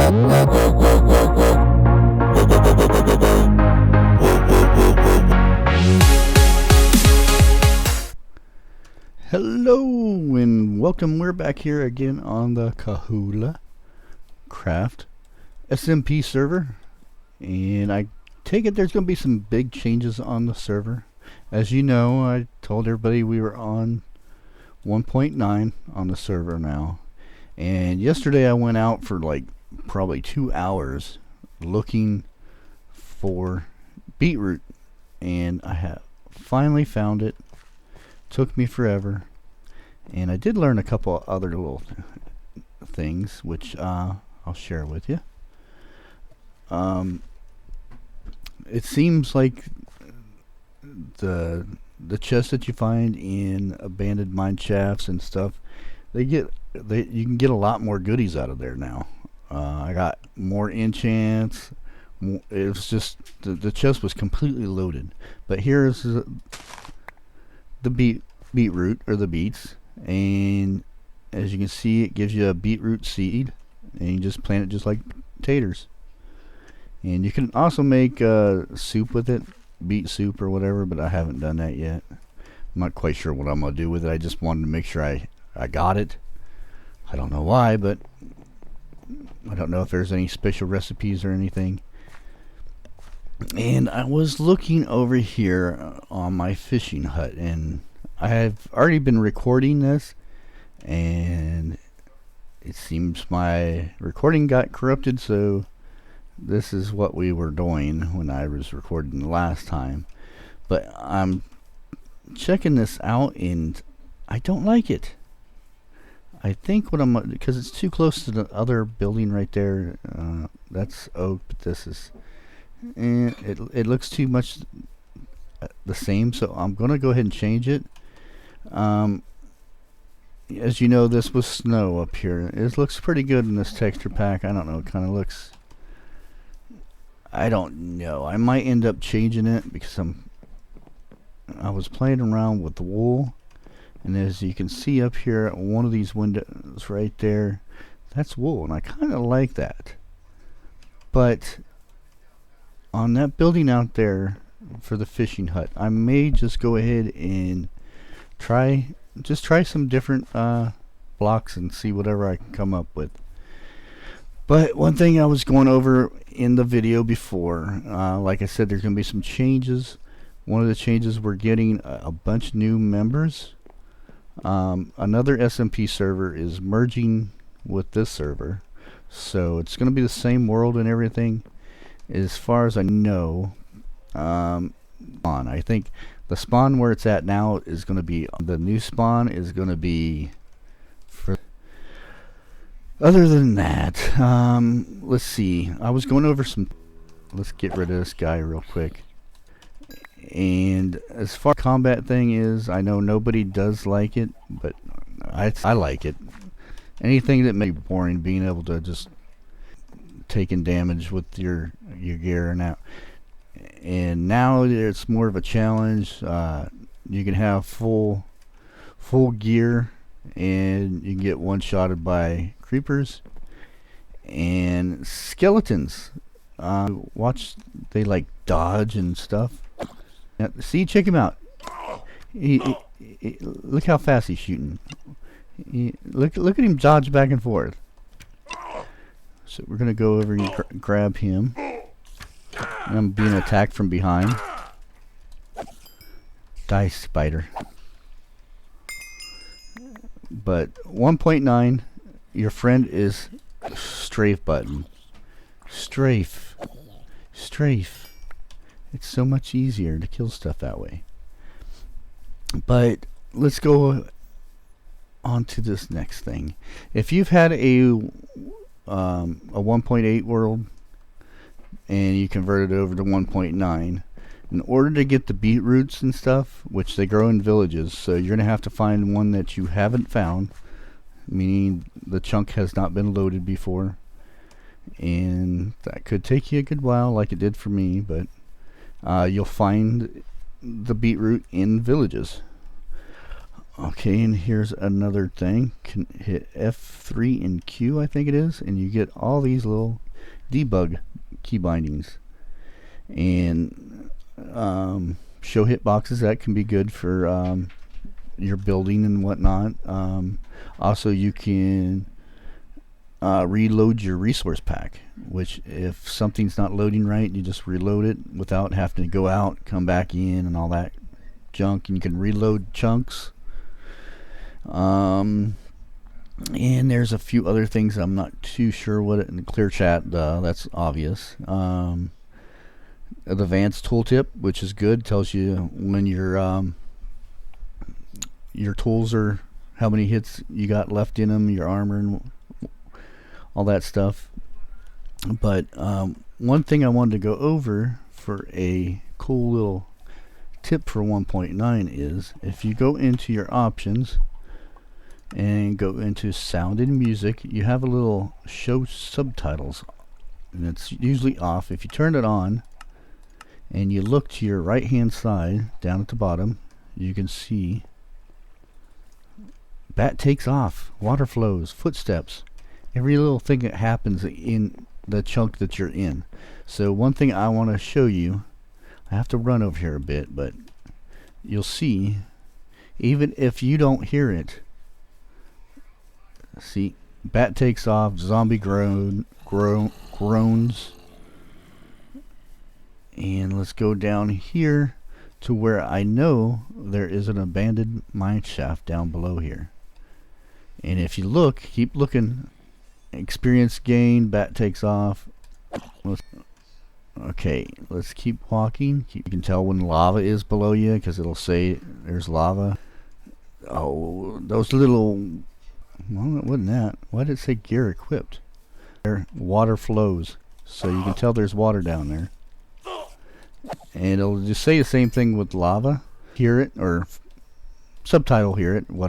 Hello and welcome. We're back here again on the Kahoolo Craft SMP server, and I take it there's going to be some big changes on the server. As you know, I told everybody we were on 1.9 on the server now, and yesterday I went out for like probably 2 hours looking for beetroot, and I have finally found it. Took me forever, and I did learn a couple other little things which I'll share with you. It seems like the chests that you find in abandoned mine shafts and stuff, you can get a lot more goodies out of there now. I got more enchants. It was just the chest was completely loaded. But here's the beetroot, or the beets, and as you can see, it gives you a beetroot seed, and you just plant it just like taters. And you can also make soup with it, beet soup or whatever, but I haven't done that yet. I'm not quite sure what I'm gonna do with it. I just wanted to make sure I got it. I don't know why, but I don't know if there's any special recipes or anything. And I was looking over here on my fishing hut, and I have already been recording this, and it seems my recording got corrupted, so this is what we were doing when I was recording the last time. But I'm checking this out, and I don't like it. I think what because it's too close to the other building right there. That's oak, but this is... and it looks too much the same, so I'm gonna go ahead and change it. As you know, this was snow up here. It looks pretty good in this texture pack. I don't know, it kind of looks, I don't know, I might end up changing it because I was playing around with the wool, and as you can see up here, one of these windows right there, that's wool, and I kind of like that. But on that building out there for the fishing hut, I may just go ahead and try some different blocks and see whatever I can come up with. But one thing I was going over in the video before, like I said, there's going to be some changes. One of the changes, we're getting a bunch of new members. Another SMP server is merging with this server, so it's going to be the same world and everything. As far as I know, I think the spawn where it's at now is going to be, the new spawn is going to be for... Other than that, let's see, I was going over some... Let's get rid of this guy real quick. And as far as combat thing is, I know nobody does like it, but I like it. Anything that may be boring, being able to just taking damage with your gear now, and now it's more of a challenge. You can have full gear, and you can get one-shotted by creepers and skeletons. Watch, they like dodge and stuff. Now, see, check him out. Look how fast he's shooting. Look at him dodge back and forth. So we're going to go over and grab him. And I'm being attacked from behind. Die, spider. But 1.9, your friend is strafe button. Strafe. It's so much easier to kill stuff that way. But let's go on to this next thing. If you've had a 1.8 world and you convert it over to 1.9, in order to get the beetroots and stuff, which they grow in villages, so you're going to have to find one that you haven't found, meaning the chunk has not been loaded before, and that could take you a good while like it did for me, but you'll find the beetroot in villages. Okay, and here's another thing. Can hit F3 and Q, I think it is, and you get all these little debug key bindings. And show hitboxes, that can be good for your building and whatnot. Also, you can reload your resource pack, which if something's not loading right, you just reload it without having to go out, come back in, and all that junk. And you can reload chunks. And there's a few other things I'm not too sure what in the clear chat. That's obvious. Advanced tooltip, which is good, tells you when your tools are, how many hits you got left in them, your armor and all that stuff. But one thing I wanted to go over for a cool little tip for 1.9 is if you go into your options and go into sound and music, you have a little show subtitles, and it's usually off. If you turn it on and you look to your right hand side down at the bottom, you can see bat takes off, water flows, footsteps, every little thing that happens in the chunk that you're in. So one thing I want to show you, I have to run over here a bit, but you'll see even if you don't hear it, see, bat takes off, zombie groans. And let's go down here to where I know there is an abandoned mine shaft down below here. And if you look, keep looking, experience gain, bat takes off. Okay, let's keep walking. You can tell when lava is below you because it'll say there's lava. Oh, those little, well, it wasn't that. Why did it say gear equipped? There, water flows, so you can tell there's water down there. And it'll just say the same thing with lava. Hear it, or subtitle hear it, whatever.